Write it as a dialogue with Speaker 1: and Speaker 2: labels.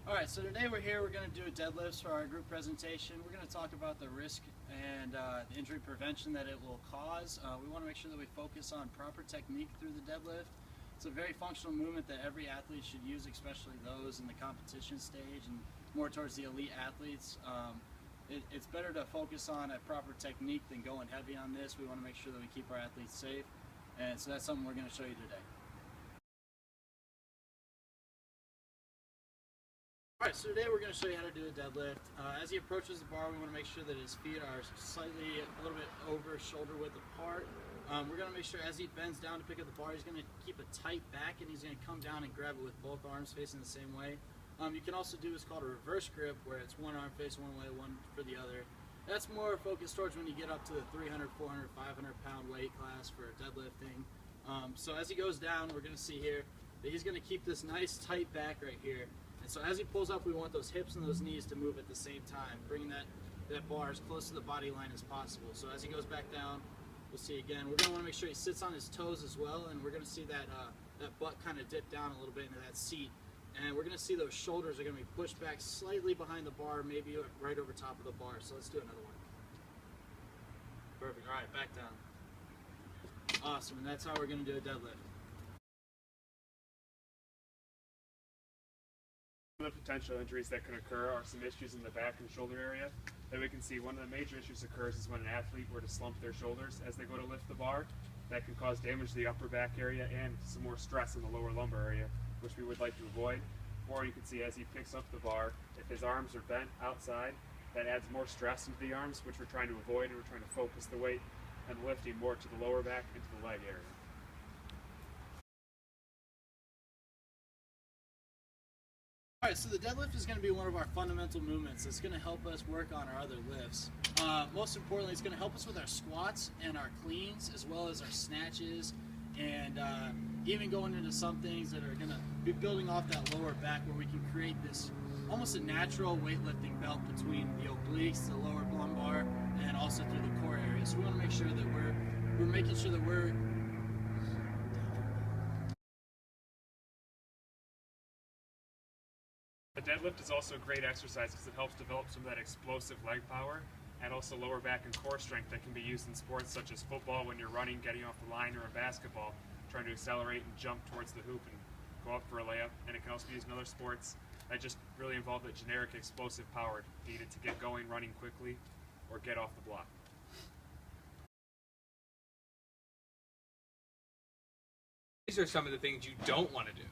Speaker 1: Alright, so today we're here, we're going to do a deadlifts for our group presentation. We're going to talk about the risk and the injury prevention that it will cause. We want to make sure that we focus on proper technique through the deadlift. It's a very functional movement that every athlete should use, especially those in the competition stage and more towards the elite athletes. It's better to focus on a proper technique than going heavy on this. We want to make sure that we keep our athletes safe, and so that's something we're going to show you today. Alright, so today we're going to show you how to do a deadlift. As he approaches the bar, we want to make sure that his feet are slightly a little bit over shoulder width apart. We're going to make sure as he bends down to pick up the bar, he's going to keep a tight back and he's going to come down and grab it with both arms facing the same way. You can also do what's called a reverse grip, where it's one arm facing one way, one for the other. That's more focused towards when you get up to the 300, 400, 500 pound weight class for deadlifting. So as he goes down, we're going to see here that he's going to keep this nice tight back right here. So as he pulls up, we want those hips and those knees to move at the same time, bringing that bar as close to the body line as possible. So as he goes back down, we'll see again. We're going to want to make sure he sits on his toes as well, and we're going to see that butt kind of dip down a little bit into that seat. And we're going to see those shoulders are going to be pushed back slightly behind the bar, maybe right over top of the bar. So let's do another one. Perfect. All right, back down. Awesome, and that's how we're going to do a deadlift.
Speaker 2: Some of the potential injuries that can occur are some issues in the back and shoulder area. That we can see one of the major issues occurs is when an athlete were to slump their shoulders as they go to lift the bar. That can cause damage to the upper back area and some more stress in the lower lumbar area, which we would like to avoid. Or you can see as he picks up the bar, if his arms are bent outside, that adds more stress into the arms, which we're trying to avoid, and we're trying to focus the weight and lifting more to the lower back and to the leg area.
Speaker 1: Alright, so the deadlift is going to be one of our fundamental movements. It's going to help us work on our other lifts. Most importantly, it's going to help us with our squats and our cleans, as well as our snatches, and even going into some things that are going to be building off that lower back, where we can create this almost a natural weightlifting belt between the obliques, the lower lumbar, and also through the core area. So we want to make sure that we're making sure that we're
Speaker 2: The deadlift is also a great exercise because it helps develop some of that explosive leg power and also lower back and core strength that can be used in sports such as football when you're running, getting off the line, or in basketball, trying to accelerate and jump towards the hoop and go up for a layup. And it can also be used in other sports that just really involve that generic explosive power needed to get going, running quickly, or get off the block.
Speaker 3: These are some of the things you don't want to do.